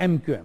MQM?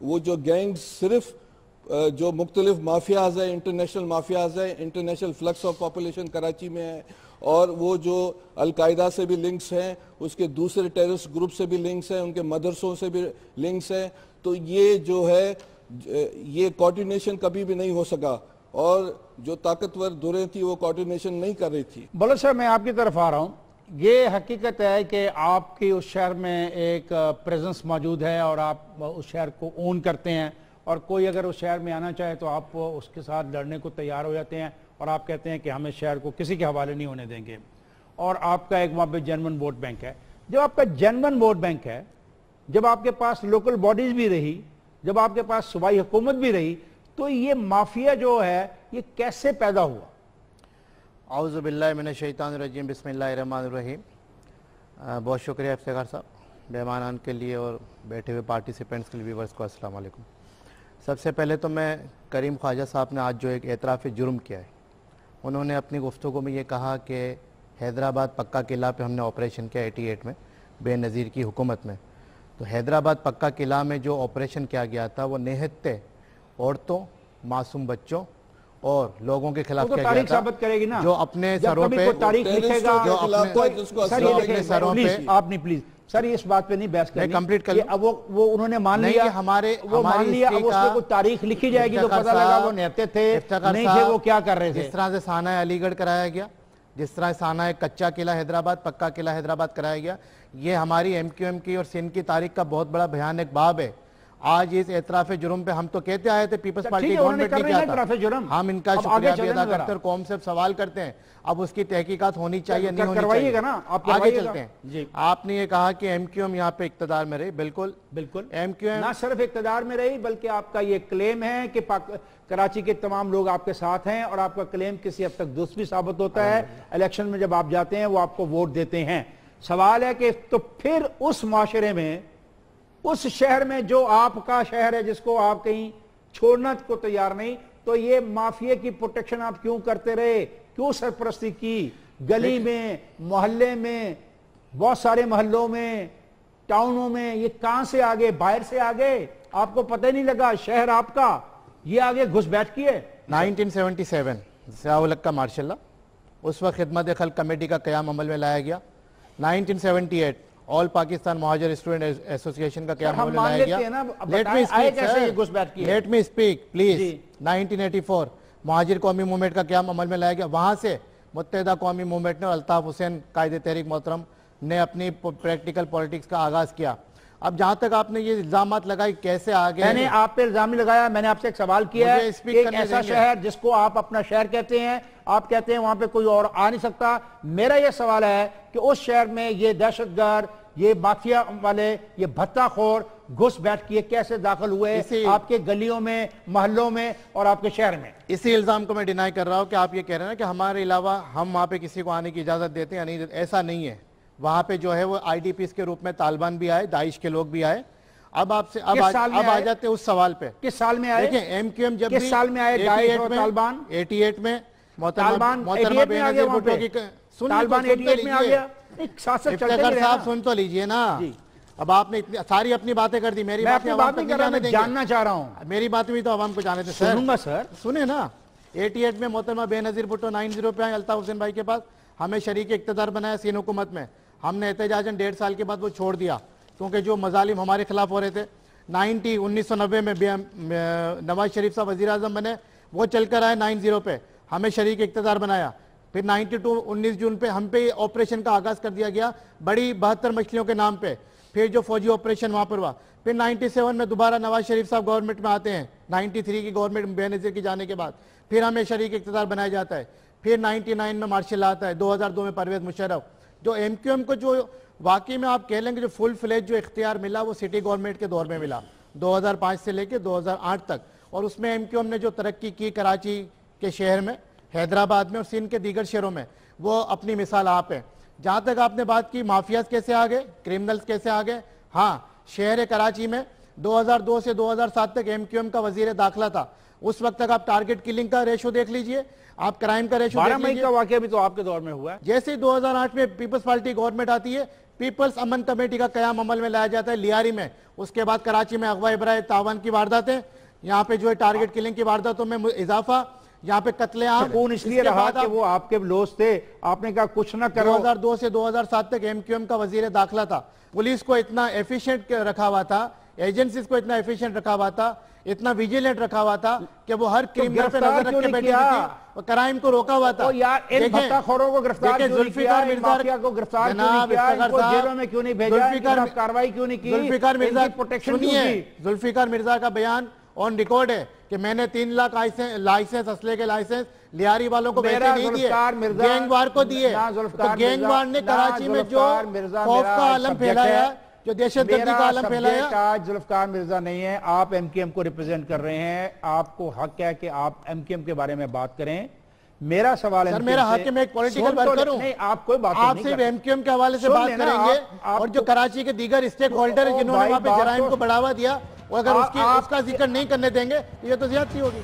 وہ جو gang صرف جو مختلف مافیاز ہیں، انٹرنیشنل مافیاز ہیں، international flux of population Karachi میں ہے، اور وہ جو القاعدہ سے بھی لنکس ہیں، اس کے دوسرے ٹیررسٹ گروپ سے بھی لنکس ہیں، ان کے مدرسوں سے بھی لنکس ہیں. تو یہ جو ہے یہ کوارڈینیشن کبھی بھی نہیں ہو سکا، اور جو طاقتور دھریں تھی وہ کوارڈینیشن نہیں کر رہی تھی. بلد صاحب میں آپ کی طرف آ رہا ہوں. یہ حقیقت ہے کہ آپ کی اس شہر میں ایک پریزنس موجود ہے اور آپ اس شہر کو اون کرتے ہیں، اور کوئی اگر اس شہر میں آنا چاہے تو آپ اس کے ساتھ لڑنے کو تیار ہو جاتے ہیں، اور آپ کہتے ہیں کہ ہم اس شہر کو کسی کے حوالے نہیں ہونے دیں گے. اور آپ کا ایک وہاں پہ جینون ووٹ بینک ہے. جب آپ کا جینون ووٹ بینک ہے، جب آپ کے پاس لوکل باڈیز بھی رہی، جب آپ کے پاس صوبائی حکومت بھی رہی، تو یہ مافیا جو ہے یہ کیسے پیدا ہوا؟ اعوذ باللہ من الشیطان الرجیم، بسم اللہ الرحمن الرحیم. بہت شکریہ افتخار صاحب، مہمانان کے لیے اور بیٹھے ہوئے پارٹیسپینٹس کے لیے ویورز کو السلام علیکم. سب سے پہلے تو میں کریم خواجہ صاحب نے آج جو ایک اعتراف جرم کیا ہے، انہوں نے اپنی گفتگو میں یہ کہا کہ حیدرآباد پکا قلعہ پہ ہم نے آپریشن کیا 88 میں بے نظیر کی حکومت میں. تو حیدرآباد پکا قلعہ میں جو آپریشن کیا گیا تھا وہ نہتے عورتوں، معصوم بچوں اور لوگوں کے خلاف کیا گیا تھا، ثابت کرے گی نا جو اپنے سروں پہ تاریخ لکھے گا. جو اپنے سروں پہ آپ نہیں پلیز سر اس بات پہ نہیں بحث کرنی. کمپلیٹ کر لوں. وہ انہوں نے مان لیا، وہ مان لیا، اب اس میں کوئی تاریخ لکھی جائے گی تو پتہ لگا وہ نہتے تھے نہیں تھے، وہ کیا کر رہے تھے. جس طرح سے سانحہ علی گڑھ کرایا گیا، جس طرح سانحہ کچا قلعہ حیدرآباد، پکا قلعہ حیدرآباد کرایا گیا، یہ ہماری ایم کیو ایم کی اور سندھ کی تاریخ کا بہت بڑا بھیانک باب ہے. آج اس اعتراف جرم پہ ہم تو کہتے آئے تھے پیپلز پارٹی گورنمنٹ نے کیا تھا، ہم ان کا شکریہ بھی ادا کرتے اور قوم سے سوال کرتے ہیں. اب اس کی تحقیقات ہونی چاہیے، نہیں ہونی چاہیے. آگے چلتے ہیں. آپ نے یہ کہا کہ ایم کیو ایم یہاں پہ اقتدار میں رہی. بالکل بالکل ایم کیو ایم نہ صرف اقتدار میں رہی بلکہ آپ کا یہ کلیم ہے کہ کراچی کے تمام لوگ آپ کے ساتھ ہیں، اور آپ کا کلیم کسی حد تک درست بھی ثابت ہوتا ہے. الیکشن میں جب آپ جاتے ہیں وہ آپ کو ووٹ دیتے ہیں. سوال ہے کہ تو پھر اس معاشرے میں، اس شہر میں جو آپ کا شہر ہے جس کو آپ کہیں چھوڑنا کو تیار نہیں، تو یہ مافیا کی پروٹیکشن آپ کیوں کرتے رہے؟ کیوں سرپرستی کی؟ گلی میں، محلے میں، بہت سارے محلوں میں، ٹاؤنوں میں، یہ کہاں سے آگے؟ باہر سے آگے، آپ کو پتہ ہی نہیں لگا شہر آپ کا یہ آگے گھس بیٹھ کی ہے. 1977 ضیاء الحق کا مارشل لا، اس وقت خدمت خلق کمیٹی کا قیام عمل میں لایا گیا. 1978 آل پاکستان مہاجر اسٹوڈنٹ ایسوسی ایشن کا قیام عمل میں لایا گیا. Let me speak please. 1984 مہاجر قومی موومنٹ کا قیام عمل میں لایا گیا. وہاں سے متحدہ قومی موومنٹ نے اور الطاف حسین قائد تحریک محترم نے اپنی پریکٹیکل پولیٹکس کا آغاز کیا. اب جہاں تک آپ نے یہ الزامات لگائی کیسے آگے، میں نے آپ پہ الزام نہیں لگایا، میں نے آپ سے ایک سوال کیا ہے کہ ایک ایسا شہر جس کو آپ اپنا شہر کہتے ہیں، آپ کہتے ہیں وہاں پہ کوئی اور آ نہیں سکتا. میرا یہ سوال ہے کہ اس شہر میں یہ دہشت گرد، یہ مافیا والے، یہ بھتہ خور گھس بیٹھ کیے کیسے داخل ہوئے آپ کے گلیوں میں، محلوں میں اور آپ کے شہر میں؟ اسی الزام کو میں ڈینائی کر رہا ہوں کہ آپ یہ کہہ رہے ہیں کہ ہمارے علاوہ ہم وہاں پہ کسی کو آنے کی اجازت دیتے ہیں یا نہیں. ایسا نہیں ہے. وہاں پہ جو ہے وہ آئی ڈی پیز کے روپ میں طالبان بھی آئے، داعش کے لوگ بھی آئے. اب آپ سے اب آ جاتے اس سوال پہ. کس سال میں آئے؟ دیکھیں ایم کیو ایم جب بھی کس سال میں آئے داعش اور طالبان؟ 88 میں طالبان 88 میں آ گیا وہاں پہ. طالبان 88 میں آ گیا. افتخار صاحب سن تو لیجئے نا. اب آپ نے ساری اپنی باتیں کر دی، میری باتیں عوام تک نہیں جانے دیں گے. جاننا چاہ رہا ہوں میری باتیں بھی تو عوام کو جانے دیں. سنوں گا سر. سنیں نا. 88 میں محترمہ بے نظیر بھٹو 90 پہ آئے الطاف حسین بھائی کے پاس، ہمیں شریک اقتدار بنایا سین حکومت میں. ہم نے احتجاجاً 1.5 سال کے بعد وہ چھوڑ دیا کیونکہ جو مظالم ہمارے خلاف ہو رہے تھے. 1990 میں نواز شریف صاحب وزیر اعظم بنے، وہ چل کر آئے 90 پہ، ہمیں شریک اقتدار بنایا. پھر 92 19 جون پہ ہم پہ آپریشن کا آغاز کر دیا گیا بڑی 72 مچھلیوں کے نام پہ. پھر جو فوجی آپریشن وہاں پر ہوا. پھر 97 میں دوبارہ نواز شریف صاحب گورنمنٹ میں آتے ہیں، 93 کی گورنمنٹ بے نظیر کی جانے کے بعد پھر ہمیں شریک اقتدار بنایا جاتا ہے. پھر 99 میں مارشل لا آتا ہے، 2002 میں پرویز مشرف. جو ایم کیو ایم کو جو واقعی میں آپ کہہ لیں گے جو فل فلیج جو اختیار ملا وہ سٹی گورنمنٹ کے دور میں ملا 2005 سے لے کے 2008 تک. اور اس میں ایم کیو ایم نے جو ترقی کی کراچی کے شہر میں، حیدرآباد میں اور سندھ کے دیگر شہروں میں، وہ اپنی مثال آپ ہے. جہاں تک آپ نے بات کی مافیاز کیسے آگے، کرمنلز کیسے آگے، ہاں شہر کراچی میں 2002 سے 2007 تک ایم کیو ایم کا وزیر داخلہ تھا. اس وقت تک آپ ٹارگٹ کلنگ کا ریشو دیکھ لیجئے, آپ کرائم کا ریشو دیکھ لیجئے. 12 مئی کا واقعہ بھی تو آپ کے دور میں ہوا ہے. جیسے 2008 میں پیپلز پارٹی گورنمنٹ آتی ہے, پیپلز امن کمیٹی کا قیام عمل میں لایا جاتا ہے لیاری میں. اس کے بعد کراچی میں اغوا برائے تاوان کی وارداتیں, یہاں پہ جو ہے ٹارگٹ کلنگ کی وارداتوں میں اضافہ, یہاں پہ قتل عام. کون اس لیے رہا کہ وہ آپ کے لوز تھے, آپ نے کہا کچھ نہ کرو. 2002 سے 2007 تک ایم کیو ایم کا وزیر داخلہ تھا. پولیس کو اتنا ایفیشنٹ رکھا ہوا تھا, ایجنسیز کو اتنا ایفیشنٹ رکھا ہوا تھا, اتنا ویجیلنٹ رکھا ہوا تھا کہ وہ ہر کرمنل پہ نظر رکھ کے بیٹھی تھی, کرائم کو روکا ہوا تھا. یار ان بھٹا خوروں کو گرفتار کیوں نہیں کیا, ان مافیا کو گرفتار کیوں نہیں کیا, ان کو جیلوں میں کیوں نہیں بھیجا, ان پر کارروائی کیوں نہیں کی, ذوالفقار مرزا پروٹیکشن کیوں کی. ذوالفقار مرزا کا بیان آن ریکارڈ ہے کہ میں نے 3 لاکھ لائسنس, اسلحے کے لائسنس لیاری والوں کو ویسے نہیں دیے, گینگ وار کو دیے. تو گینگ وار نے کراچی میں جو خوف کا عالم پھیلایا, جو دہشت گردی کا عالم پھیلایا. ذوالفقار مرزا نہیں ہے, آپ ایم کیو ایم کو ریپرزینٹ کر رہے ہیں, آپ کو حق ہے کہ آپ ایم کیو ایم کے بارے میں بات کریں. میرا سوال ہے سر, میرا حق ہے میں ایک پولیٹیکل ورکر ہوں, آپ کوئی بات آپ صرف ایم کیو ایم کے حوالے سے بات کریں گے, اور جو کراچی کے دیگر اسٹیک ہولڈر ہیں جنہوں نے وہاں پہ جرائم کو بڑھاوا دیا, اور اگر اس کا ذکر نہیں کرنے دیں گے یہ تو زیادتی ہوگی.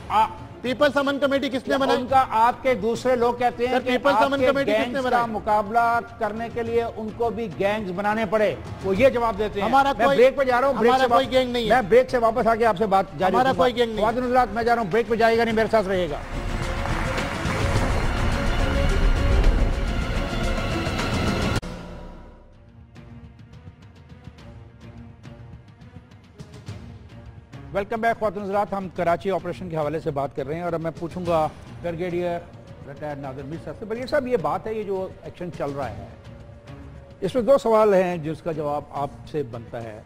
پیپلز امن کمیٹی کس نے بنائی؟ ان کا آپ کے دوسرے لوگ کہتے ہیں کہ پیپلز امن کمیٹی کس نے بنائی؟ مقابلہ کرنے کے لیے ان کو بھی گینگز بنانے پڑے, وہ یہ جواب دیتے ہیں. ہمارا میں بریک پہ جا رہا ہوں, ہمارا کوئی گینگ نہیں ہے, میں بریک سے واپس آ کے آپ سے بات جاری ہمارا کوئی گینگ نہیں. خواتین حضرات, میں جا رہا ہوں بریک پہ, جائے گا نہیں, میرے ساتھ رہے گا. ویلکم بیک خواتین حضرات, ہم کراچی آپریشن کے حوالے سے بات کر رہے ہیں, اور اب میں پوچھوں گا بریگیڈیئر ریٹائرڈ ناظر میر صاحب سے. بریگیڈیئر صاحب, یہ بات ہے, یہ جو ایکشن چل رہا ہے, اس میں 2 سوال ہیں جس کا جواب آپ سے بنتا ہے.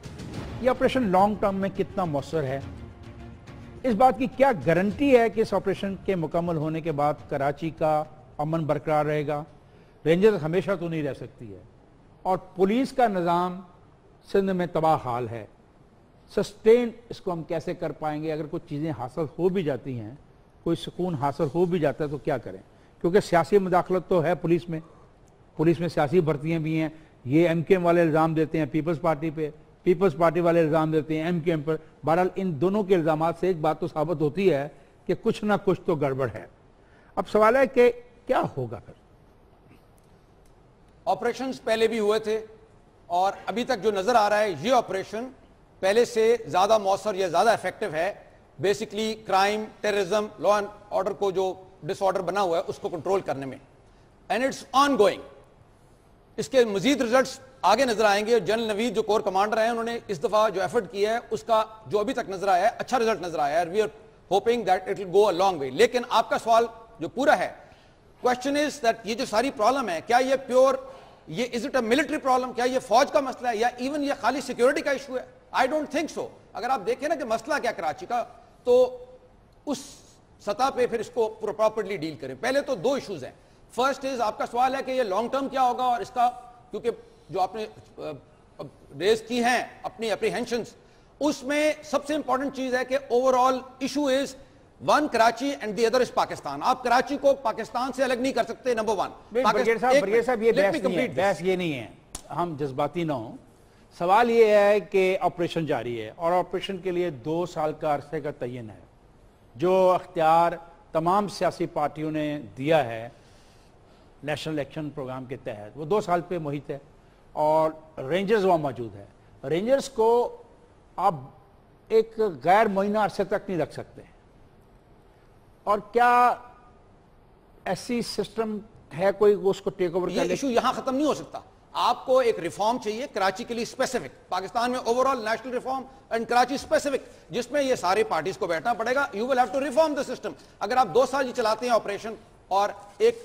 یہ آپریشن لانگ ٹرم میں کتنا مؤثر ہے, اس بات کی کیا گارنٹی ہے کہ اس آپریشن کے مکمل ہونے کے بعد کراچی کا امن برقرار رہے گا؟ رینجرز ہمیشہ تو نہیں رہ سکتی ہے, اور پولیس کا نظام سندھ میں تباہ حال ہے. سسٹین اس کو ہم کیسے کر پائیں گے؟ اگر کچھ چیزیں حاصل ہو بھی جاتی ہیں, کوئی سکون حاصل ہو بھی جاتا ہے, تو کیا کریں؟ کیونکہ سیاسی مداخلت تو ہے پولیس میں سیاسی بھرتیاں بھی ہیں. یہ ایم کیو ایم والے الزام دیتے ہیں پیپلز پارٹی پہ, پیپلز پارٹی والے الزام دیتے ہیں ایم کیو ایم پر. بہرحال ان دونوں کے الزامات سے ایک بات تو ثابت ہوتی ہے کہ کچھ نہ کچھ تو گڑبڑ ہے. اب سوال ہے کہ کیا ہوگا پھر؟ آپریشنز پہلے بھی ہوئے تھے, اور ابھی تک جو نظر آ رہا ہے یہ آپریشن پہلے سے زیادہ مؤثر یا زیادہ ایفیکٹو ہے. Basically crime, terrorism, law and order کو جو ڈس آرڈر بنا ہوا ہے اس کو کنٹرول کرنے میں, اینڈ اٹس آن گوئنگ. اس کے مزید ریزلٹس آگے نظر آئیں گے. جنرل نوید جو کور کمانڈر ہیں, انہوں نے اس دفعہ جو ایفرٹ کیا ہے اس کا جو ابھی تک نظر آیا ہے اچھا رزلٹ نظر آیا ہے. We are hoping that it will go a long way. لیکن آپ کا سوال جو پورا ہے, کوشچن از دیٹ یہ جو ساری پرابلم ہے, کیا یہ پیور, یہ is it a military problem, کیا یہ فوج کا مسئلہ ہے, یا ایون یہ خالی سیکیورٹی کا ایشو ہے؟ I don't think so. اگر آپ دیکھیں نا کہ مسئلہ کیا کراچی کا, تو اس سطح پہ پھر اس کو پراپرلی ڈیل کریں. پہلے تو 2 ایشوز ہیں. فرسٹ از, آپ کا سوال ہے کہ یہ لانگ ٹرم کیا ہوگا, اور اس کا کیونکہ جو آپ نے ریز کی ہیں اپنی اپریہنشنز, اس میں سب سے امپورٹنٹ چیز ہے کہ over all issue is one Karachi and the other is Pakistan. آپ کراچی کو پاکستان سے الگ نہیں کر سکتے, نمبر 1. بریگیڈیئر صاحب, یہ بحث یہ نہیں ہے, ہم جذباتی نہ ہوں. سوال یہ ہے کہ آپریشن جاری ہے, اور آپریشن کے لیے 2 سال کا عرصے کا تعین ہے. جو اختیار تمام سیاسی پارٹیوں نے دیا ہے نیشنل الیکشن پروگرام کے تحت, وہ 2 سال پہ محیط ہے, اور رینجرز وہاں موجود ہے. رینجرز کو آپ ایک غیر معینہ عرصے تک نہیں رکھ سکتے. اور کیا ایسی سسٹم ہے کوئی اس کو ٹیک اوور کر لے؟ یہ ایشو یہاں ختم نہیں ہو سکتا. آپ کو ایک ریفارم چاہیے کراچی کے لیے اسپیسیفک, پاکستان میں overall national reform and Karachi specific, جس میں یہ ساری پارٹیز کو بیٹھنا پڑے گا. You will have to reform the system. اگر آپ 2 سال یہ چلاتے ہیں آپریشن اور ایک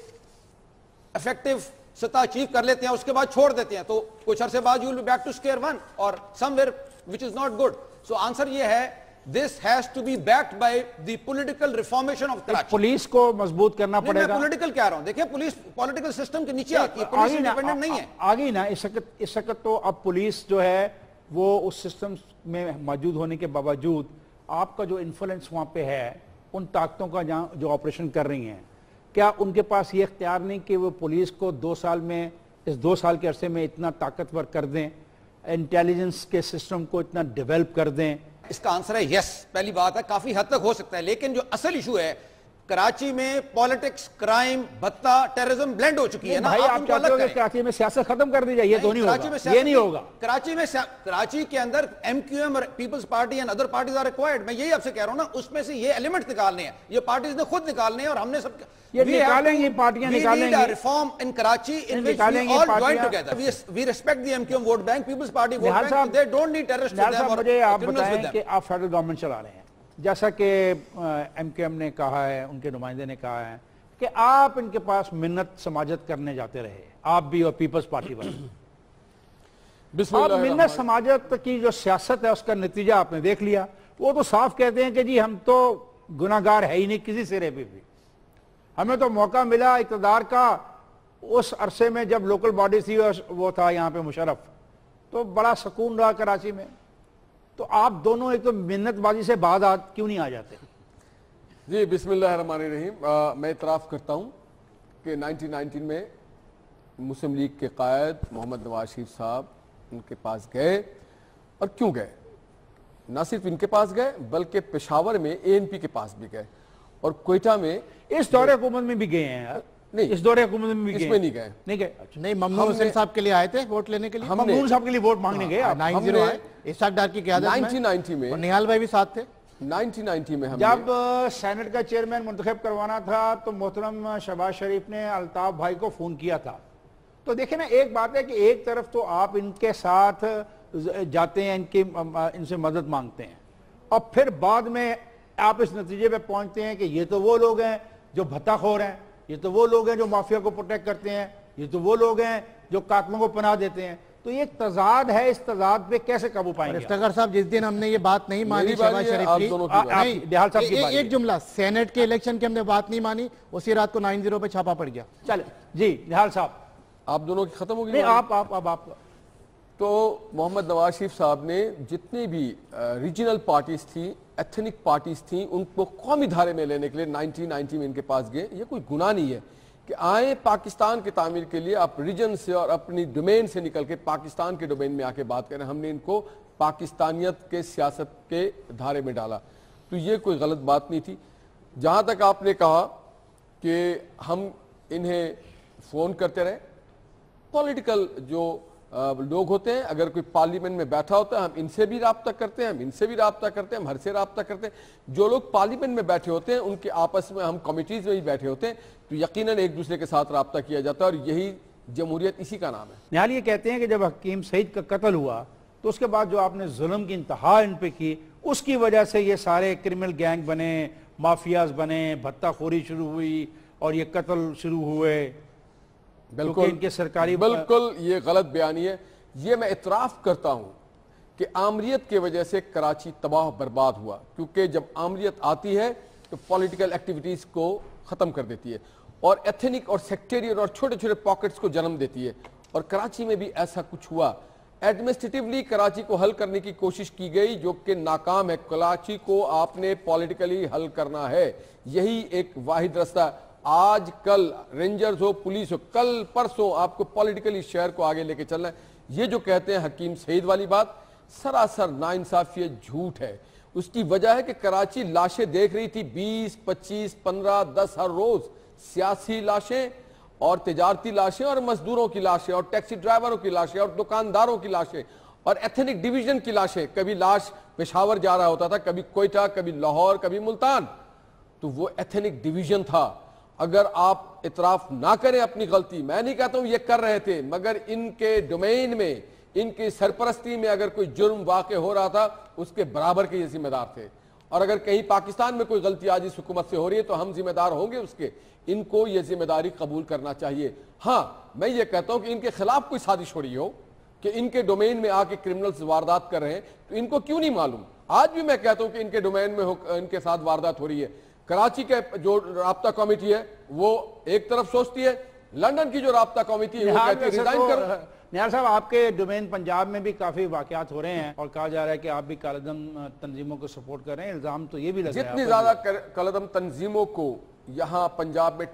افیکٹو سطح اچیو کر لیتے ہیں, اس کے بعد چھوڑ دیتے ہیں, تو کچھ عرصے بعد you will be back to square 1 اور somewhere which is not good. So answer یہ ہے, this has to be backed by the political reformation of Karachi. Police کو مضبوط کرنا پڑے گا. میں پولیٹیکل کہہ رہا ہوں, دیکھیں پولیس پولیٹیکل سسٹم کے نیچے آتی ہے, پولیس انڈیپینڈنٹ نہیں ہے. آگئی نا اس وقت تو اب پولیس جو ہے وہ اس سسٹم میں موجود ہونے کے باوجود آپ کا جو انفلوئنس وہاں پہ ہے ان طاقتوں کا جہاں جو آپریشن کر رہی ہیں, کیا ان کے پاس یہ اختیار نہیں کہ وہ پولیس کو 2 سال میں, اس 2 سال کے عرصے میں اتنا طاقتور کر دیں, انٹیلیجنس کے سسٹم کو اتنا ڈیولپ کر دیں اس کا آنسر ہے یس. پہلی بات ہے کافی حد تک ہو سکتا ہے, لیکن جو اصل ایشو ہے کراچی میں پالیٹکس, کرائم, بھتہ, ٹیررزم بلینڈ ہو چکی ہے نا. بھائی آپ چاہتے ہو کہ کراچی میں سیاست ختم کر دی جائے, یہ تو نہیں ہوگا, یہ نہیں ہوگا. کراچی کے اندر ایم کیو ایم اور Peoples Party and other parties are required. میں یہی آپ سے کہہ رہا ہوں نا, اس میں سے یہ ایلیمنٹ نکالنے ہیں, یہ پارٹیز نے خود نکالنے ہیں, اور ہم نے سب یہ نکالیں گی, پارٹیاں نکالیں گی. Reform in Karachi in which we all join together. We respect the MQM vote bank, People's Party vote bank. They don't need terrorists to them or مجھے آپ criminals with بتائیں them. کہ آپ فیڈرل گورنمنٹ چلا رہے ہیں, جیسا کہ ایم کیو ایم نے کہا ہے, ان کے نمائندے نے کہا ہے کہ آپ ان کے پاس منت سماجت کرنے جاتے رہے, آپ بھی اور پیپلز پارٹی والے. آپ منت سماجت کی جو سیاست ہے اس کا نتیجہ آپ نے دیکھ لیا. وہ تو صاف کہتے ہیں کہ جی ہم تو گناہگار ہے ہی نہیں کسی سرے پہ بھی. ہمیں تو موقع ملا اقتدار کا اس عرصے میں جب لوکل باڈی تھی, اور وہ تھا یہاں پہ مشرف, تو بڑا سکون رہا کراچی میں. تو آپ دونوں ایک تو منت بازی سے بعد کیوں نہیں آ جاتے؟ جی بسم اللہ الرحمن الرحیم. میں اعتراف کرتا ہوں کہ 1919 میں مسلم لیگ کے قائد محمد نواز شریف صاحب ان کے پاس گئے, اور کیوں گئے؟ نہ صرف ان کے پاس گئے بلکہ پشاور میں ANP کے پاس بھی گئے, اور کوئٹہ میں اس دور حکومت میں بھی گئے ہیں یار. نہیں, اس دور حکومت میں بھی اس گئے, میں نہیں گئے. نہیں گئے. نہیں, ممنون حسین صاحب کے لیے آئے تھے ووٹ لینے کے لیے. ممنون صاحب کے لیے ووٹ مانگنے گئے آپ. 90 آئے اسحاق ڈار کی قیادت میں, 1990 میں, اور نہال بھائی بھی ساتھ تھے. 1990 میں ہم جب سینٹ کا چیئرمین منتخب کروانا تھا تو محترم شہباز شریف نے الطاف بھائی کو فون کیا تھا. تو دیکھیں نا, ایک بات ہے کہ ایک طرف تو آپ ان کے ساتھ جاتے ہیں, ان سے مدد مانگتے ہیں, اور پھر بعد میں آپ اس نتیجے پہ پہنچتے ہیں کہ یہ تو وہ لوگ ہیں جو بھتہ خور ہیں, یہ تو وہ لوگ ہیں جو مافیا کو پروٹیکٹ کرتے ہیں, یہ تو وہ لوگ ہیں جو قاتلوں کو پناہ دیتے ہیں. تو یہ تضاد ہے, اس تضاد پہ کیسے قابو پائیں گے؟ افتخار صاحب, جس دن ہم نے یہ بات نہیں مانی شہباز شریف کی, ایک جملہ, سینٹ کے الیکشن کی ہم نے بات نہیں مانی, اسی رات کو 90 پہ چھاپا پڑ گیا. چلے جی نہال صاحب, آپ دونوں کی ختم ہو گئی. نہیں آپ تو محمد نواز شریف صاحب نے جتنی بھی ریجنل پارٹیز تھی, ایتھنک پارٹیز تھیں, ان کو قومی دھارے میں لینے کے لیے 1990 میں ان کے پاس گئے. یہ کوئی گناہ نہیں ہے کہ آئیں پاکستان کی تعمیر کے لیے, آپ ریجن سے اور اپنی ڈومین سے نکل کے پاکستان کے ڈومین میں آ کے بات کریں. ہم نے ان کو پاکستانیت کے سیاست کے دھارے میں ڈالا, تو یہ کوئی غلط بات نہیں تھی. جہاں تک آپ نے کہا کہ ہم انہیں فون کرتے رہے, پولیٹیکل جو لوگ ہوتے ہیں, اگر کوئی پارلیمنٹ میں بیٹھا ہوتا ہے ہم ان سے بھی رابطہ کرتے ہیں, ہم ان سے بھی رابطہ کرتے ہیں, ہم ہر سے رابطہ کرتے ہیں. جو لوگ پارلیمنٹ میں بیٹھے ہوتے ہیں ان کے آپس میں, ہم کمیٹیز میں بھی بیٹھے ہوتے ہیں, تو یقیناً ایک دوسرے کے ساتھ رابطہ کیا جاتا ہے, اور یہی جمہوریت اسی کا نام ہے. نہال یہ کہتے ہیں کہ جب حکیم سعید کا قتل ہوا تو اس کے بعد جو آپ نے ظلم کی انتہا ان پہ کی, اس کی وجہ سے یہ سارے کرمنل گینگ بنے, مافیاز بنے, بھتہ خوری شروع ہوئی, اور یہ قتل شروع ہوئے. بالکل یہ غلط بیانی ہے. یہ میں اعتراف کرتا ہوں کہ آمریت کی وجہ سے کراچی تباہ برباد ہوا, کیونکہ جب آمریت آتی ہے تو پولیٹیکل ایکٹیویٹیز کو ختم کر دیتی ہے, اور ایتھنک اور سیکٹیرین اور چھوٹے چھوٹے پاکٹس کو جنم دیتی ہے. اور کراچی میں بھی ایسا کچھ ہوا. ایڈمنسٹریٹیولی کراچی کو حل کرنے کی کوشش کی گئی جو کہ ناکام ہے. کراچی کو آپ نے پولیٹیکلی حل کرنا ہے, یہی ایک واحد رستہ ہے. آج کل رینجرز ہو, پولیس ہو, کل پرسوں آپ کو پولیٹیکلی شہر کو آگے لے کے چلنا ہے. یہ جو کہتے ہیں حکیم سعید والی بات سراسر ناانصافی, جھوٹ ہے. اس کی وجہ ہے کہ کراچی لاشیں دیکھ رہی تھی 20, 25, 15, 10 ہر روز, سیاسی لاشیں اور تجارتی لاشیں اور مزدوروں کی لاشیں اور ٹیکسی ڈرائیوروں کی لاشیں اور دکانداروں کی لاشیں اور ایتھنک ڈویژن کی لاشیں. کبھی لاش پشاور جا رہا ہوتا تھا, کبھی کوئٹہ, کبھی لاہور, کبھی ملتان. تو وہ ایتھنک ڈویژن تھا. اگر آپ اعتراف نہ کریں اپنی غلطی, میں نہیں کہتا ہوں یہ کر رہے تھے, مگر ان کے ڈومین میں, ان کی سرپرستی میں اگر کوئی جرم واقع ہو رہا تھا اس کے برابر کے یہ ذمہ دار تھے. اور اگر کہیں پاکستان میں کوئی غلطی آج اس حکومت سے ہو رہی ہے تو ہم ذمہ دار ہوں گے اس کے. ان کو یہ ذمہ داری قبول کرنا چاہیے. ہاں میں یہ کہتا ہوں کہ ان کے خلاف کوئی سازش ہو رہی ہو کہ ان کے ڈومین میں آ کے کرمنلز واردات کر رہے ہیں, تو ان کو کیوں نہیں معلوم؟ آج بھی میں کہتا ہوں کہ ان کے ڈومین میں ان کے ساتھ واردات ہو رہی ہے. کراچی کے جو رابطہ کمیٹی ہے وہ ایک طرف سوچتی ہے, لندن کی جو رابطہ کمیٹی ہے وہ کہتی ہے ریزائن کرو. نہال صاحب, آپ کے ڈومین پنجاب میں بھی کافی واقعات ہو رہے ہیں اور کہا جا رہا ہے کہ آپ بھی کالعدم تنظیموں کو سپورٹ کر رہے ہیں. الزام تو یہ بھی لگ رہا ہے جتنی زیادہ کالعدم تنظیموں کو یہاں پنجاب میں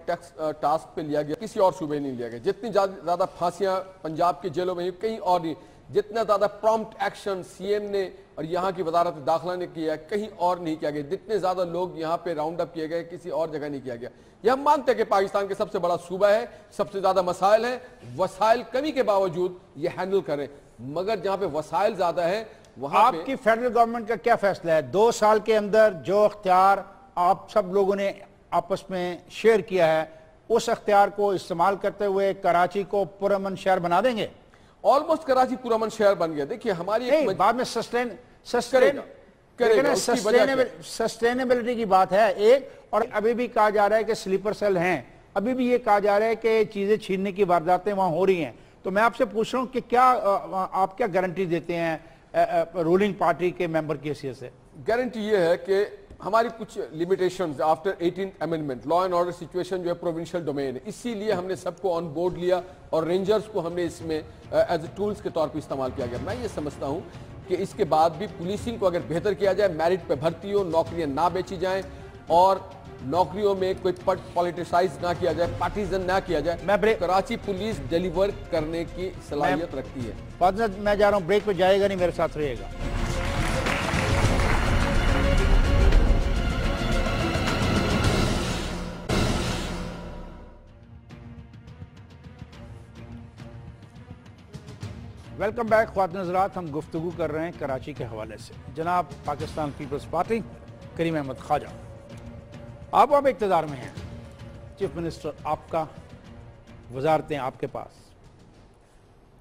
ٹاسک پہ لیا گیا کسی اور صوبے نہیں لیا گیا. جتنی زیادہ پھانسیاں پنجاب کی جیلوں میں کہیں اور نہیں. جتنا زیادہ پرومپٹ ایکشن سی ایم نے اور یہاں کی وزارت داخلہ نے کیا ہے کہیں اور نہیں کیا گیا. جتنے زیادہ لوگ یہاں پہ راؤنڈ اپ کیے گئے کسی اور جگہ نہیں کیا گیا. یہ ہم مانتے ہیں کہ پاکستان کے سب سے بڑا صوبہ ہے, سب سے زیادہ مسائل ہیں, وسائل کمی کے باوجود یہ ہینڈل کریں, مگر جہاں پہ وسائل زیادہ ہے وہاں آپ کی فیڈرل گورنمنٹ کا کیا فیصلہ ہے؟ 2 سال کے اندر جو اختیار آپ سب لوگوں نے آپس میں شیئر کیا ہے اس اختیار کو استعمال کرتے ہوئے کراچی کو پرامن شہر بنا دیں گے؟ آلموسٹ کراچی پرامن شہر بن گیا. دیکھیے ہماری بعد میں سسٹینیبلٹی کی بات ہے ایک, اور ابھی بھی کہا جا رہا ہے کہ سلیپر سیل ہیں, ابھی بھی یہ کہا جا رہا ہے کہ چیزیں چھیننے کی وارداتیں وہاں ہو رہی ہیں. تو میں آپ سے پوچھ رہا ہوں کہ کیا آپ کیا گارنٹی دیتے ہیں رولنگ پارٹی کے ممبر کی حیثیت سے؟ گارنٹی یہ ہے کہ ہماری کچھ limitations after 18th amendment, law and order situation جو ہے پروونشل ڈومین ہے, اسی لیے ہم نے سب کو آن بورڈ لیا اور رینجرز کو ہم نے اس میں ایز اے ٹولز کے طور پہ استعمال کیا گیا. میں یہ سمجھتا ہوں کہ اس کے بعد بھی پولیسنگ کو اگر بہتر کیا جائے, میرٹ پہ بھرتی ہو, نوکریاں نہ بیچی جائیں اور نوکریوں میں کوئی پولیٹیسائز نہ کیا جائے, پارٹیزن نہ کیا جائے, کراچی پولیس ڈیلیور کرنے کی صلاحیت رکھتی ہے. میں جا رہا ہوں بریک پہ, جائے گا نہیں, میرے ساتھ رہے گا. ویلکم بیک خواتین حضرات. ہم گفتگو کر رہے ہیں کراچی کے حوالے سے. جناب پاکستان پیپلز پارٹی کریم احمد خواجہ, آپ اقتدار میں ہیں, چیف منسٹر آپ کا, وزارتیں آپ کے پاس.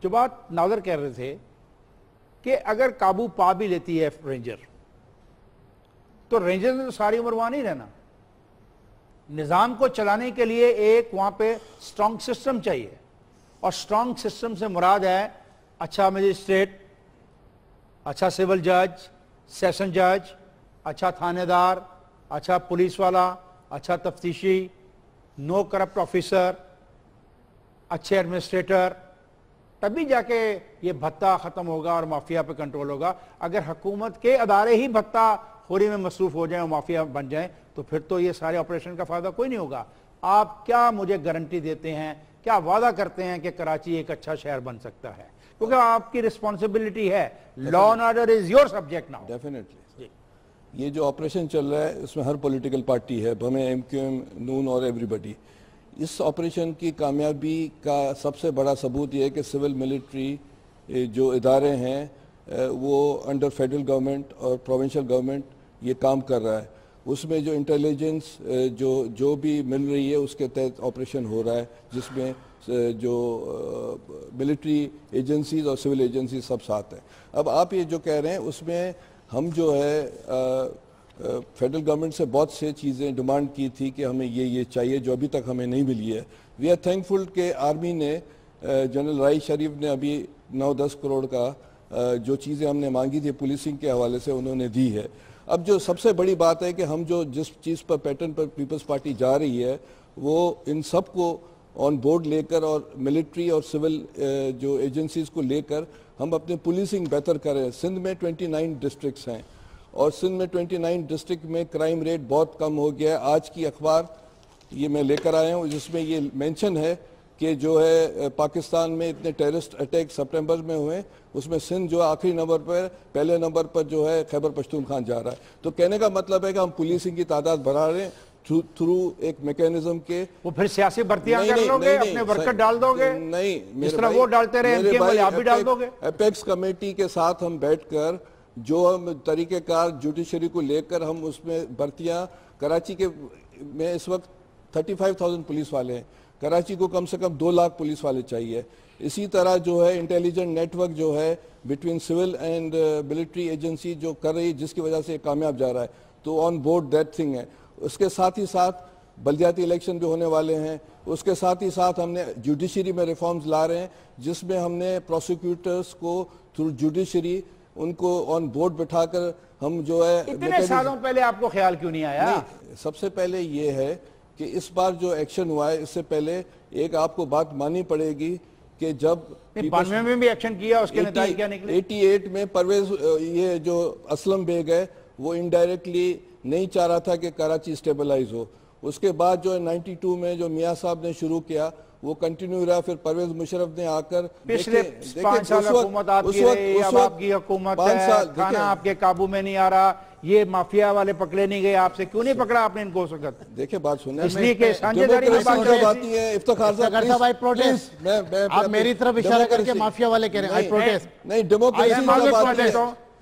جو بات ناظر کہہ رہے تھے کہ اگر قابو پا بھی لیتی ہے رینجر تو رینجر نے تو ساری عمر وہاں نہیں رہنا. نظام کو چلانے کے لیے ایک وہاں پہ سٹرونگ سسٹم چاہیے, اور سٹرونگ سسٹم سے مراد ہے اچھا مجسٹریٹ, اچھا سول جج, سیشن جج, اچھا تھانے دار, اچھا پولیس والا, اچھا تفتیشی, نو کرپٹ آفیسر, اچھے ایڈمنسٹریٹر. تبھی جا کے یہ بھتہ ختم ہوگا اور مافیا پہ کنٹرول ہوگا. اگر حکومت کے ادارے ہی بھتہ خوری میں مصروف ہو جائیں اور مافیا بن جائیں تو پھر تو یہ سارے آپریشن کا فائدہ کوئی نہیں ہوگا. آپ کیا مجھے گارنٹی دیتے ہیں, کیا وعدہ کرتے ہیں کہ کراچی ایک اچھا شہر بن سکتا ہے؟ کیونکہ آپ کی رسپانسبلٹی ہے, لا and order is your subject now. Definitely یہ جو آپریشن چل رہا ہے اس میں ہر پولیٹیکل پارٹی ہے, ہمیں ایم کیو ایم, نون اور ایوری بڈی. اس آپریشن کی کامیابی کا سب سے بڑا ثبوت یہ ہے کہ سول ملٹری جو ادارے ہیں وہ انڈر فیڈرل گورنمنٹ اور پروونشل گورنمنٹ یہ کام کر رہا ہے. اس میں جو انٹیلیجنس جو بھی مل رہی ہے اس کے تحت آپریشن ہو رہا ہے, جس میں جو ملٹری ایجنسیز اور سول ایجنسیز سب ساتھ ہیں. اب آپ یہ جو کہہ رہے ہیں اس میں ہم جو ہے فیڈرل گورنمنٹ سے بہت سے چیزیں ڈیمانڈ کی تھی کہ ہمیں یہ چاہیے جو ابھی تک ہمیں نہیں ملی ہے. وی آر تھینکفل کہ آرمی نے, جنرل رائی شریف نے ابھی 9-10 کروڑ کا جو چیزیں ہم نے مانگی تھی پولیسنگ کے حوالے سے انہوں نے دی ہے. اب جو سب سے بڑی بات ہے کہ ہم جس چیز پر پیٹرن پر پیپلز پارٹی جا رہی ہے وہ ان سب کو آن بورڈ لے کر اور ملٹری اور سول جو ایجنسیز کو لے کر ہم اپنے پولیسنگ بہتر کریں. سندھ میں 29 ڈسٹرکٹس ہیں اور سندھ میں 29 ڈسٹرکٹ میں کرائم ریٹ بہت کم ہو گیا ہے. آج کی اخبار یہ میں لے کر آیا ہوں جس میں یہ مینشن ہے کہ جو ہے پاکستان میں اتنے ٹیررسٹ اٹیک سپٹمبر میں ہوئے, اس میں سندھ جو آخری نمبر پر, پہلے نمبر پر جو ہے خیبر پختونخوا جا رہا ہے. تو کہنے کا مطلب ہے کہ ہم پولیسنگ کی تعداد بڑھا رہے ہیں تھرو ایک میکینزم کے. وہ پھر سیاسی بھرتیاں کر لو گے, اپنے ورکر ڈال دو گے؟ نہیں, اس طرح وہ ڈالتے رہے آپ بھی ڈال دو گے. اپیکس کمیٹی کے ساتھ ہم بیٹھ کر جو ہم طریقہ کار جوڈیشری کو لے کر ہم اس میں بھرتیاں, کراچی کے میں اس وقت 35,000 پولیس والے ہیں, کراچی کو کم سے کم 2 لاکھ پولیس والے چاہیے. اسی طرح جو ہے انٹیلیجنٹ نیٹ ورک جو ہے between civil and military agency جو کر رہی, جس کی وجہ سے کامیاب جا رہا ہے, تو آن بورڈ دیٹ تھنگ ہے. اس کے ساتھ ہی ساتھ بلدیاتی الیکشن بھی ہونے والے ہیں. اس کے ساتھ ہی ساتھ ہم نے جوڈیشری میں ریفارمز لا رہے ہیں جس میں ہم نے پروسیکیوٹرز کو تھرو جوڈیشری ان کو آن بورڈ بٹھا کر ہم جو ہے. اتنے سالوں پہلے آپ کو خیال کیوں نہیں آیا؟ سب سے پہلے یہ ہے کہ اس بار جو ایکشن ہوا ہے اس سے پہلے ایک آپ کو بات ماننی پڑے گی کہ جب 92 میں بھی ایکشن کیا, اس کے نتائج کیا نکلے؟ 88 میں پرویز یہ جو اسلم بیگ ہے وہ انڈائریکٹلی نہیں چاہ رہا تھا کہ کراچی سٹیبلائز ہو. اس کے بعد جو 92 میں جو میاں صاحب نے شروع کیا وہ کنٹینیو رہا. پھر پرویز مشرف نے آ کر پچھلے 5 سال حکومت آپ کی رہی, اب آپ کی حکومت ہے, کھانا آپ کے قابو میں نہیں آ رہا, یہ مافیا والے پکڑے نہیں گئے آپ سے, کیوں نہیں پکڑا آپ نے ان کو اس وقت؟ دیکھیں بات سنیں, اس لیے کہ سانجھے داری کی بات جب آتی ہے افتخار صاحب آپ میری طرف اشارہ کر کے مافیا والے کہہ رہے ہیں نہیں, ڈیموکریسی جب آتی ہے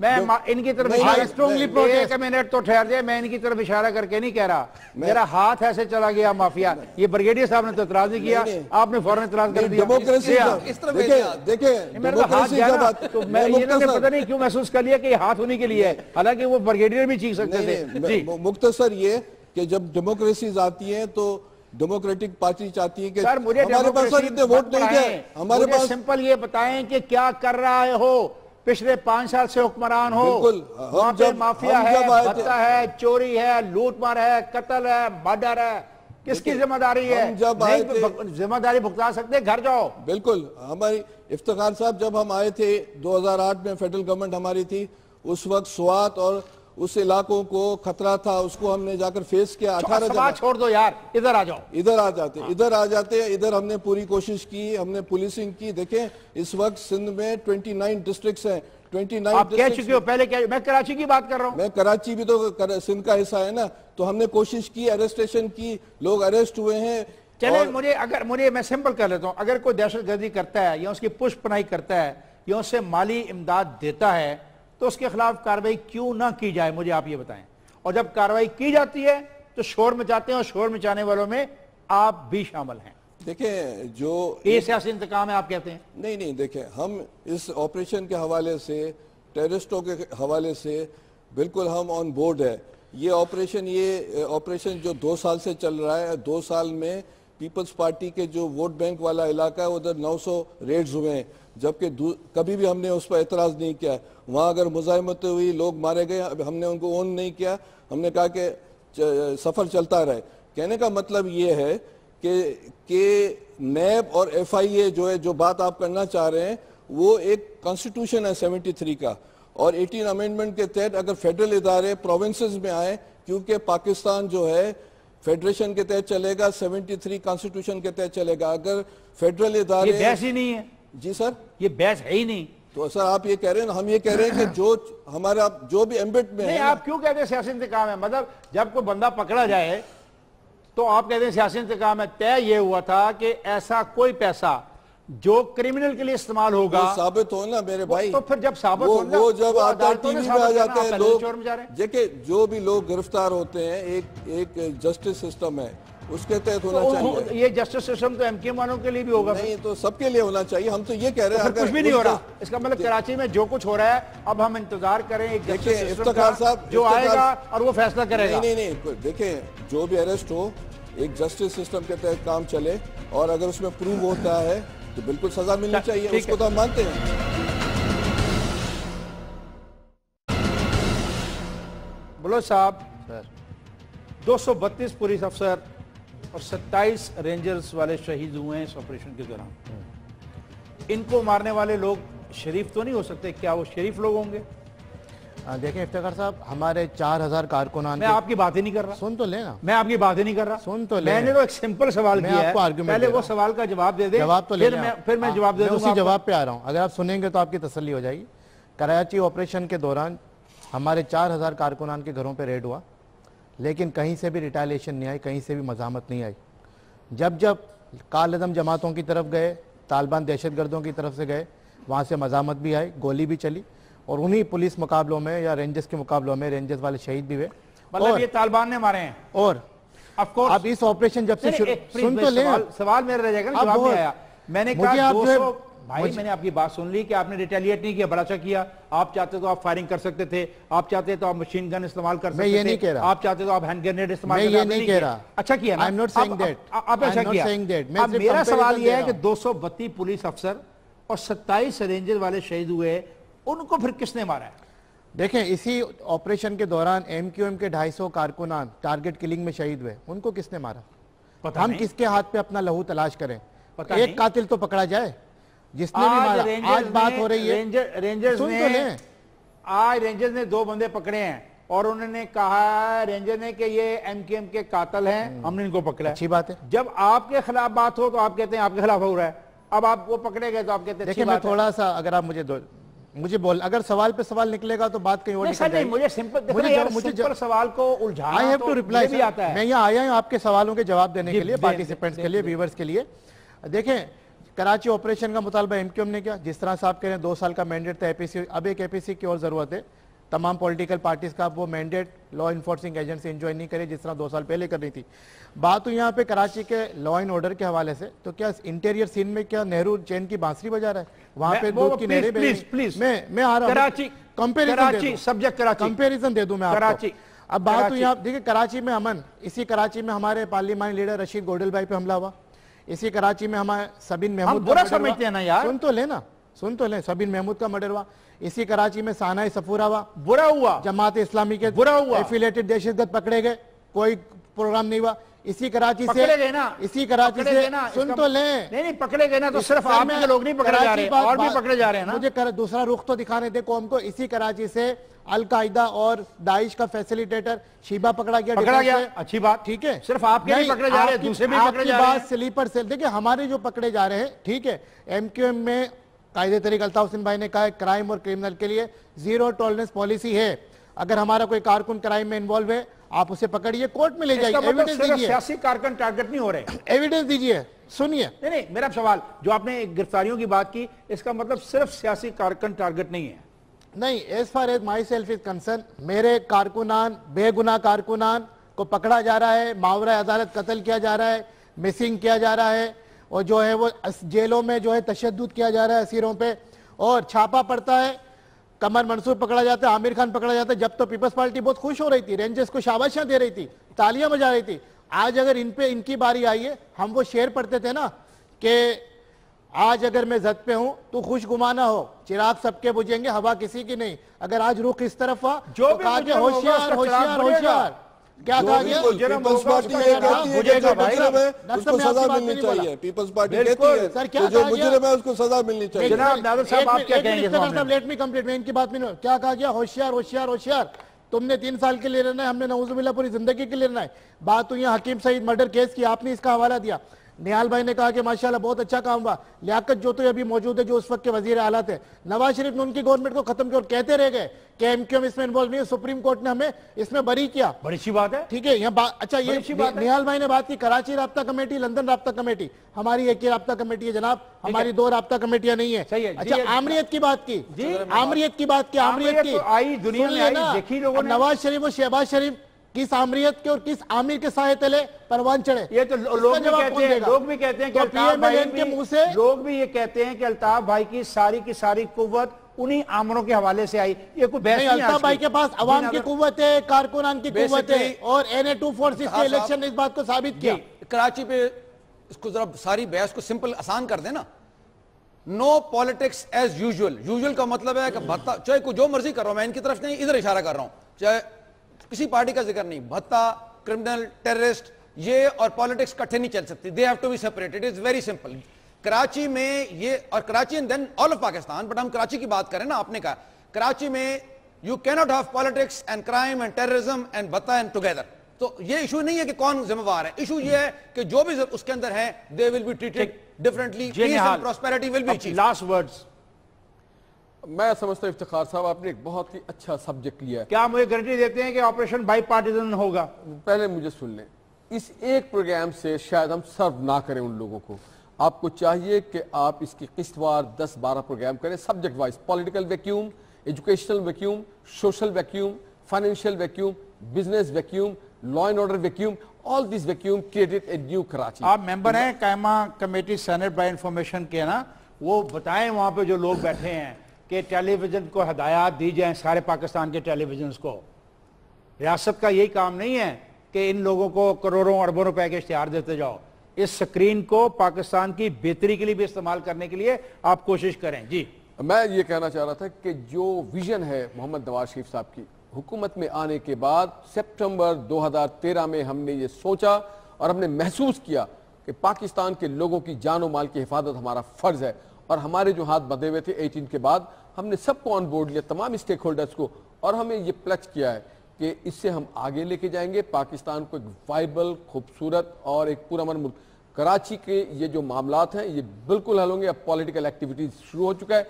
میں ان کی طرف ایک منٹ تو ٹھہر جائے, میں ان کی طرف اشارہ کر کے نہیں کہہ رہا, میرا ہاتھ ایسے چلا گیا مافیا. یہ بریگیڈیئر صاحب نے تو اعتراض نہیں کیا, آپ نے فوراً اعتراض کر دیا. ڈیموکریسی پتہ نہیں کیوں محسوس کر لیا کہ یہ ہاتھ ہونے کے لیے ہے, حالانکہ وہ بریگیڈیئر بھی چیخ سکتے تھے. مختصر یہ کہ جب ڈیموکریسیز آتی ہیں تو ڈیموکریٹک پارٹی چاہتی ہے کہ ہمارے پاس اتنے ووٹ نہیں تھے, ہمارے پاس سمپل یہ بتائیں کہ کیا کر رہا ہو, پچھلے 5 سال سے حکمران ہو, وہاں پہ مافیا ہے, بھتہ ہے, چوری ہے, لوٹ مار ہے, قتل ہے, مرڈر ہے, کس کی ذمہ داری ہے؟ ذمہ داری بھگتا سکتے, گھر جاؤ. بالکل. ہماری افتخار صاحب جب ہم آئے تھے 2008 میں فیڈرل گورنمنٹ ہماری تھی, اس وقت سوات اور اس علاقوں کو خطرہ تھا, اس کو ہم نے جا کر فیس کیا. 18 جگہ چھوڑ دو یار, ادھر آ جاؤ. ادھر آ جاتے ادھر ہم نے پوری کوشش کی, ہم نے پولیسنگ کی. دیکھیں اس وقت سندھ میں 29 ڈسٹرکٹس ہیں, 29 آپ کہہ چکے ہو پہلے, میں کراچی کی بات کر رہا ہوں. میں کراچی بھی تو سندھ کا حصہ ہے نا, تو ہم نے کوشش کی, اریسٹیشن کی, لوگ اریسٹ ہوئے ہیں. چلیں میں سمپل کر لیتا ہوں, اگر کوئی دہشت گردی کرتا ہے یا اس کی پش پناہی کرتا ہے یا اس سے مالی امداد دیتا ہے تو اس کے خلاف کارروائی کیوں نہ کی جائے, مجھے آپ یہ بتائیں. اور جب کارروائی کی جاتی ہے تو شور مچاتے ہیں, اور شور مچانے والوں میں آپ بھی شامل ہیں. دیکھیں جو یہ سیاسی انتقام ہے آپ کہتے ہیں؟ نہیں, دیکھیں ہم اس آپریشن کے حوالے سے, ٹیررسٹوں کے حوالے سے بالکل ہم آن بورڈ ہے. یہ آپریشن جو 2 سال سے چل رہا ہے, 2 سال میں پیپلز پارٹی کے جو ووٹ بینک والا علاقہ ہے ادھر 900 ریڈز ہوئے ہیں, جبکہ کبھی بھی ہم نے اس پر اعتراض نہیں کیا. وہاں اگر مزاحمت ہوئی, لوگ مارے گئے, ہم نے ان کو اون نہیں کیا, ہم نے کہا کہ سفر چلتا رہے. کہنے کا مطلب یہ ہے کہ نیب اور ایف آئی اے جو ہے, جو بات آپ کرنا چاہ رہے ہیں, وہ ایک کانسٹیٹیوشن ہے 73 کا, اور 18 امینڈمنٹ کے تحت اگر فیڈرل ادارے پروونسز میں آئیں, کیونکہ پاکستان جو ہے فیڈریشن کے تحت چلے گا, 73 کانسٹیٹیوشن کے تحت چلے گا. اگر فیڈرل ادارے, یہ بحث ہی نہیں ہے. جی سر, یہ بحث ہے ہی نہیں. تو سر آپ یہ کہہ رہے ہیں, ہم یہ کہہ رہے ہیں کہ جو ہمارا جو بھی ایمبٹ میں ہے. نہیں, آپ کیوں کہتے ہیں سیاسی انتقام ہے؟ مطلب جب کوئی بندہ پکڑا جائے تو آپ کہتے ہیں سیاسی انتقام ہے. طے یہ ہوا تھا کہ ایسا کوئی پیسہ جو کرمنل کے لیے استعمال ہوگا, وہ ثابت ہو نا میرے بھائی. تو پھر جب ثابت ہوگا, وہ جب آتا ہے ٹی وی میں آ جاتے ہیں لوگ, دیکھیں جو بھی لوگ گرفتار ہوتے ہیں, ایک جسٹس سسٹم ہے, اس کے تحت ہونا چاہیے. یہ جسٹس سسٹم تو ایم کیو والوں کے لیے بھی ہوگا. نہیں, تو سب کے لیے ہونا چاہیے. ہم تو یہ کہہ رہے ہیں کچھ بھی نہیں ہو رہا. اس کا مطلب کراچی میں جو کچھ ہو رہا ہے, اب ہم انتظار کریں ایک جسٹس سسٹم کا جو آئے گا اور وہ فیصلہ کرے گا. نہیں, دیکھیں جو بھی اریسٹ ہو, ایک جسٹس سسٹم کے تحت کام چلے, اور اگر اس میں پروو ہوتا ہے تو بالکل سزا ملنی چاہیے. اس کو تو ہم مانتے ہیں. بلوچ صاحب, 232 پولیس افسر اور 27 رینجرز والے شہید ہوئے ہیں اس آپریشن کے دوران. ان کو مارنے والے لوگ شریف تو نہیں ہو سکتے؟ کیا وہ شریف لوگ ہوں گے؟ دیکھیں افتخار صاحب, ہمارے 4000 کارکنان, میں آپ کی بات ہی نہیں کر رہا. سن تو لے نا, میں آپ کی بات ہی نہیں کر رہا. سن تو لے. میں نے تو ایک سمپل سوال کیا ہے, پہلے وہ سوال کا جواب دے دیں, پھر میں جواب دے دوں گا. اسی جواب پہ آ رہا ہوں, اگر آپ سنیں گے تو آپ کی تسلی ہو جائے گی. کراچی آپریشن کے دوران ہمارے 4000 کارکنان کے گھروں پہ ریڈ ہوا, لیکن کہیں سے بھی ریٹائلیشن نہیں آئی, کہیں سے بھی مزاحمت نہیں آئی. جب کالعدم جماعتوں کی طرف گئے, طالبان دہشت گردوں کی طرف سے گئے, وہاں سے مزاحمت بھی آئی, گولی بھی چلی, اور انہی پولیس مقابلوں میں یا رینجرز کے مقابلوں میں رینجرز والے شہید بھی ہوئے. مطلب یہ طالبان نے مارے ہیں. اور اب اس آپریشن جب سے سن تو لیں, سوال میرا رہ جائے گا, جواب نہیں آیا. میں نے کہا 200, بھائی میں نے آپ کی بات سن لی کہ آپ نے ریٹیلیٹ نہیں کیا, بڑا اچھا کیا. آپ چاہتے تو آپ فائرنگ کر سکتے تھے, آپ چاہتے تو آپ مشین گن استعمال کر سکتے تھے, میں یہ نہیں کہہ رہا. آپ چاہتے تو آپ ہینڈ گرینیڈ استعمال کر سکتے تھے. میں یہ نہیں کہہ رہا. اچھا کیا نا, I'm not saying that. آپ اچھا کیا. اب میرا سوال یہ ہے کہ 232 پولیس افسر اور 27 رینجر والے شہید ہوئے, ان کو پھر کس نے مارا ہے؟ دیکھیں اسی آپریشن کے دوران ایم کیو ایم کے 250 کارکنان ٹارگٹ کلنگ میں شہید ہوئے, ان کو کس نے مارا؟ ہم کس کے ہاتھ پہ اپنا لہو تلاش کریں؟ ایک قاتل تو پکڑا جائے جس نے بھی مارا. آج بات ہو رہی ہے, رینجرز نے 2 بندے پکڑے ہیں, اور انہوں نے کہا رینجر نے کہ یہ ایم کیو ایم کے قاتل ہیں، ہم نے ان کو پکڑا ہے. اچھی بات ہے. جب آپ کے خلاف بات ہو تو آپ کہتے ہیں آپ کے خلاف ہو رہا ہے، اب آپ وہ پکڑے گئے تو آپ کہتے ہیں دیکھیں میں تھوڑا سا اگر آپ مجھے اگر سوال پہ سوال نکلے گا تو بات کہیں اور نکل جائے گی. مجھے سمپل سوال کو الجھانا بھی آتا ہے. میں یہاں آیا ہوں آپ کے سوالوں کے جواب دینے کے لیے، پارٹیسپینٹس کے لیے، ویورز کے لیے. دیکھیں کراچی آپریشن کا مطالبہ ایم کیو ایم نے کیا، جس طرح سے آپ کہہ رہے ہیں 2 سال کا مینڈیٹ تھا اے پی سی، اب ایک اے پی سی کی اور ضرورت ہے. تمام پولیٹیکل پارٹیز کا وہ mandate law enforcing agency enjoy نہیں کرے جس طرح 2 سال پہلے کرنی تھی. بات تو یہاں پہ کراچی کے لا اینڈ آرڈر کے حوالے سے، تو کیا انٹیریئر سین میں کیا نہرو چین کی بانسری بجا رہا ہے؟ وہاں پہ دودھ کی نہریں بہ رہی ہیں. میں آ رہا ہوں کمپیریزن دے دوں میں آپ کو. اب بات تو یہاں دیکھیں کراچی میں امن، اسی کراچی میں ہمارے پارلیمانی لیڈر رشید گوڈل بھائی پہ حملہ ہوا، اسی کراچی میں ہمارے سبین محمود کا سن تو لیں سبین محمود کا مرڈر ہوا، اسی کراچی میں سانحہ صفورہ ہوا، برا ہوا، جماعت اسلامی کے ایفیلیٹڈ دہشت گرد پکڑے گئے، کوئی پروگرام نہیں ہوا. اسی کراچی سے سن تو لیں، نہیں پکڑے گئے نا تو صرف آپ کے لوگ نہیں پکڑے جا رہے ہیں اور بھی پکڑے جا رہے ہیں نا. مجھے دوسرا رخ تو دکھانے دے قوم کو. اسی کراچی سے القاعدہ اور داعش کا فیسیلیٹیٹر شیبہ پکڑا گیا. اچھی بات، ٹھیک ہے. صرف آپ کے نہیں پکڑے جا رہے ہیں، دوسرے بھی پکڑے جا رہے ہیں. سلیپر سیل دیکھیں ہمارے جو پکڑے جا رہے ہیں، ٹھیک ہے. ایم کیو ایم میں قائد طریق الطاف حسین بھائی نے کہا ہے کرائم اور کرمنل کے لیے 0 ٹالرنس پالیسی ہے. اگر ہمارا کوئی کارکن کرائم میں انوالو ہے آپ اسے پکڑیے، کورٹ میں لے جائیے، ایویڈنس دیجیے. سیاسی کارکن ٹارگٹ نہیں ہو رہے، ایویڈنس دیجیے. سنیے نہیں میرا سوال جو آپ نے گرفتاریوں کی بات کی، اس کا مطلب صرف سیاسی کارکن ٹارگٹ نہیں ہے. نہیں، as far as myself is concerned میرے کارکنان، بے گناہ کارکنان کو پکڑا جا رہا ہے، ماورا عدالت قتل کیا جا رہا ہے، مسنگ کیا جا رہا ہے، اور جو ہے وہ جیلوں میں جو ہے تشدد کیا جا رہا ہے اسیروں پہ، اور چھاپا پڑتا ہے. قمر منصور پکڑا جاتا ہے، عامر خان پکڑا جاتا ہے. جب تو پیپلز پارٹی بہت خوش ہو رہی تھی، رینجرز کو شاباشیاں دے رہی تھی، تالیاں بجا رہی تھی. آج اگر ان کی باری آئی ہے، ہم وہ شعر پڑھتے تھے نا کہ آج اگر میں زد پہ ہوں تو خوش گمانہ ہو، چراغ سب کے بجھیں گے ہوا کسی کی نہیں. اگر آج رخ اس طرف ہوا تو کہا کہ ہوشیار ہوشیار ہوشیار. کیا کہا گیا؟ پیپلز پارٹی یہ کہتی ہے کہ جو مجرم ہے اس کو سزا ملنی چاہیے. پیپلز پارٹی کہتی ہے کہ جو مجرم ہے اس کو سزا ملنی چاہیے. جناب ناظر صاحب آپ کیا کہیں گے؟ لیٹ می کمپلیٹ، میں ان کی بات میں نہیں. کیا کہا گیا؟ ہوشیار ہوشیار ہوشیار. تم نے 3 سال کے لیے رہنا ہے، ہم نے نعوذ باللہ پوری زندگی کے لیے رہنا ہے. بات تو یہاں حکیم سعید مرڈر کیس کی، آپ نے اس کا حوالہ دیا. نیال بھائی نے کہا کہ ماشاءاللہ بہت اچھا کام ہوا. لیاقت جو تو ابھی موجود ہے جو اس وقت کے وزیر اعلیٰ تھے، نواز شریف نے ان کی گورنمنٹ کو ختم کیا اور کہتے رہ گئے کہ ایم کیو ایم اس میں انوالو نہیں ہے، سپریم کورٹ نے ہمیں اس میں بری کیا. بڑی اچھی بات ہے. ٹھیک ہے یہاں اچھا یہ نیال بھائی نے بات کی کراچی رابطہ کمیٹی، لندن رابطہ کمیٹی. ہماری ایک ہی رابطہ کمیٹی ہے جناب، ہماری 2 رابطہ کمیٹیاں نہیں ہیں. اچھا آمریت کی بات کی، آمریت کی بات کی، آمریت کی آئی دنیا میں آئی دیکھی لوگوں نے. نواز شریف اور شہباز شریف کس آمریت کے اور کس عامر کے سائے تلے پروان چڑھے؟ یہ تو لوگ بھی کہتے ہیں کہ الطاف بھائی کے منہ سے، لوگ بھی یہ کہتے ہیں کہ الطاف بھائی کی ساری قوت انہی عامروں کے حوالے سے آئی. یہ کوئی بحث نہیں. الطاف بھائی کے پاس عوام کی قوت ہے، کارکنان کی قوت ہے، اور NA 246 کے الیکشن نے اس بات کو ثابت کیا. کراچی پہ اس کو ذرا ساری بحث کو سمپل آسان کر دیں نا. نو پالیٹکس ایز یوزول. یوزول کا مطلب ہے کہ بھتہ چاہے کوئی جو مرضی کر رہا ہوں، میں ان کی طرف نہیں ادھر اشارہ کر رہا ہوں، چاہے کسی پارٹی کا ذکر نہیں، بھتہ، کرمنل، ٹیررسٹ، یہ اور پالیٹکس کٹھے نہیں چل سکتی. They have to be separated. It is very simple. Karachi میں یہ، اور Karachi and then all of Pakistan, but ہم کراچی کی بات کریں نا. آپ نے کہا کراچی میں یو کی not have politics and crime and terrorism and بھتہ اینڈ ٹوگیدر. تو یہ ایشو نہیں ہے کہ کون ذمہ وار ہے، ایشو یہ ہے کہ جو بھی اس کے اندر ہیں they will be treated differently. Peace and prosperity will be achieved. Last words. میں سمجھتا ہوں افتخار صاحب آپ نے ایک بہت ہی اچھا سبجیکٹ لیا ہے. کیا مجھے گارنٹی دیتے ہیں کہ آپریشن بائی پارٹیزن ہوگا؟ پہلے مجھے سن لیں، اس ایک پروگرام سے شاید ہم سرو نہ کریں ان لوگوں کو. آپ کو چاہیے کہ آپ اس کی قسط وار 10-12 پروگرام کریں subject wise. Political vacuum, educational vacuum, social vacuum, financial vacuum, business vacuum, law and order vacuum. all these vacuum created a new Karachi. آپ ممبر ہیں قائمہ کمیٹی سینٹ بائی انفارمیشن کے نا، وہ بتائیں وہاں پہ جو لوگ بیٹھے ہیں کہ ٹیلی ویژن کو ہدایات دی جائیں سارے پاکستان کے ٹیلی ویژنز کو. ریاست کا یہی کام نہیں ہے کہ ان لوگوں کو کروڑوں اربوں روپے کے اشتہار دیتے جاؤ. اس سکرین کو پاکستان کی بہتری کے لیے بھی استعمال کرنے کے لیے آپ کوشش کریں. جی میں یہ کہنا چاہ رہا تھا کہ جو ویژن ہے محمد نواز شریف صاحب کی حکومت میں آنے کے بعد سپٹمبر 2013 میں ہم نے یہ سوچا اور ہم نے محسوس کیا کہ پاکستان کے لوگوں کی جان و مال کی حفاظت ہمارا فرض ہے. اور ہمارے جو ہاتھ بدھے ہوئے تھے 18 کے بعد ہم نے سب کو آن بورڈ لیا، تمام اسٹیک ہولڈرز کو، اور ہمیں یہ پلچ کیا ہے کہ اس سے ہم آگے لے کے جائیں گے پاکستان کو ایک وائبل، خوبصورت اور ایک پرامن ملک. کراچی کے یہ جو معاملات ہیں یہ بالکل حل ہوں گے. اب پولیٹیکل ایکٹیویٹیز شروع ہو چکا ہے.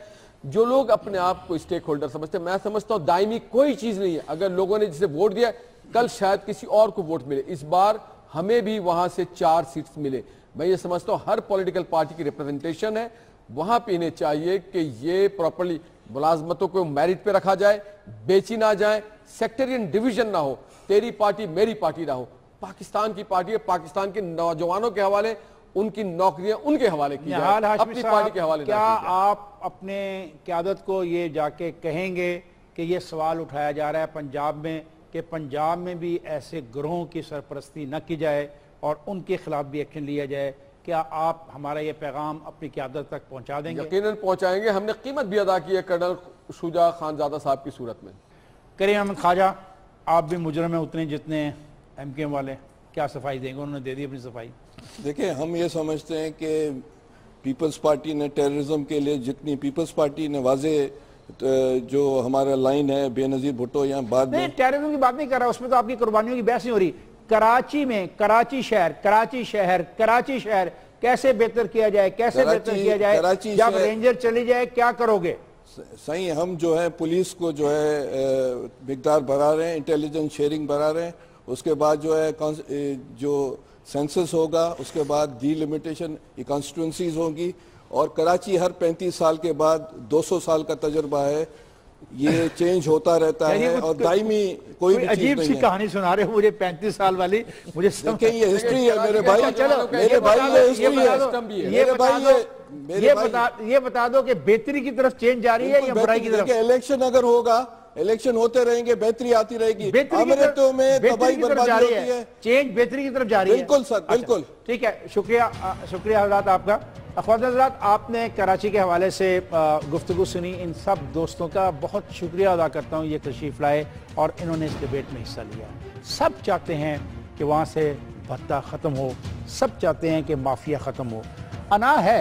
جو لوگ اپنے آپ کو اسٹیک ہولڈر سمجھتے ہیں، میں سمجھتا ہوں دائمی کوئی چیز نہیں ہے. اگر لوگوں نے جسے ووٹ دیا کل شاید کسی اور کو ووٹ ملے. اس بار ہمیں بھی وہاں سے 4 سیٹس ملے. میں یہ سمجھتا ہوں ہر پولیٹیکل پارٹی کی ریپرزنٹیشن ہے، وہاں پہ انہیں چاہیے کہ یہ پراپرلی ملازمتوں کو میرٹ پہ رکھا جائے، بیچی نہ جائیں، سیکٹرین ڈیویژن نہ ہو، تیری پارٹی میری پارٹی نہ ہو. پاکستان کی پارٹی ہے، پاکستان کے نوجوانوں کے حوالے، ان کی نوکریاں ان کے حوالے کی جائے، اپنی پارٹی کے حوالے. کیا آپ اپنے قیادت کو یہ جا کے کہیں گے کہ یہ سوال اٹھایا جا رہا ہے پنجاب میں کہ پنجاب میں بھی ایسے گروہوں کی سرپرستی نہ کی جائے اور ان کے خلاف بھی ایکشن لیا جائے؟ کیا آپ ہمارا یہ پیغام اپنی قیادت تک پہنچا دیں گے؟ یقیناً پہنچائیں گے. ہم نے قیمت بھی ادا کی ہے کرنل شجاع خانزادہ صاحب کی صورت میں. کریم احمد خواجہ، آپ بھی مجرم ہیں اتنے جتنے ایم کیو ایم والے، کیا صفائی دیں گے؟ انہوں نے دے دی اپنی صفائی. دیکھیں، ہم یہ سمجھتے ہیں کہ پیپلز پارٹی نے ٹیررزم کے لیے جتنی پیپلز پارٹی نے واضح جو ہمارا لائن ہے، بے نظیر بھٹو یہاں بعد میں ٹیررزم کی بات نہیں کر رہا، اس میں تو آپ کی قربانیوں کی بحث نہیں ہو رہی. کراچی میں کراچی شہر کیسے بہتر کیا جائے، کیسے بہتر کیا جائے؟ جب رینجر چلی جائے کیا کرو گے؟ صحیح، ہم جو ہے پولیس کو جو ہے مقدار بڑھا رہے ہیں، انٹیلیجنس شیئرنگ بڑھا رہے ہیں. اس کے بعد جو ہے جو سینسس ہوگا، اس کے بعد ڈی لمیٹیشن کانسٹیٹوئنسیز ہوں گی. اور کراچی ہر 35 سال کے بعد 200 سال کا تجربہ ہے، یہ چینج ہوتا رہتا ہے اور دائمی کوئی بھی چیز نہیں ہے. عجیب سی کہانی سنا رہے ہو مجھے 35 سال والی. مجھے دیکھیں یہ ہسٹری ہے میرے بھائی، یہ بتا دو کہ بہتری کی طرف چینج جاری ہے یا برائی کی طرف؟ الیکشن اگر ہوگا، الیکشن ہوتے رہیں گے، بہتری آتی رہے گی. امرتوں میں تباہی بربادی ہوتی ہے، چینج بہتری کی طرف جاری ہے. بالکل سر، بالکل. ٹھیک ہے، شکریہ حضرات آپ کا. اخوان حضرات، آپ نے کراچی کے حوالے سے گفتگو سنی. ان سب دوستوں کا بہت شکریہ ادا کرتا ہوں، یہ تشریف لائے اور انہوں نے اس ڈیبیٹ میں حصہ لیا. سب چاہتے ہیں کہ وہاں سے بھتہ ختم ہو، سب چاہتے ہیں کہ مافیا ختم ہو. انا ہے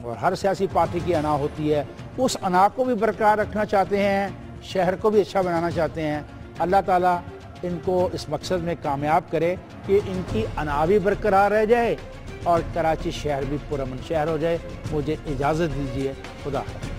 اور ہر سیاسی پارٹی کی انا ہوتی ہے، اس انا کو بھی برقرار رکھنا چاہتے ہیں، شہر کو بھی اچھا بنانا چاہتے ہیں. اللہ تعالیٰ ان کو اس مقصد میں کامیاب کرے کہ ان کی انا بھی برقرار رہ جائے اور کراچی شہر بھی پرامن شہر ہو جائے. مجھے اجازت دیجیے. خدا حافظ.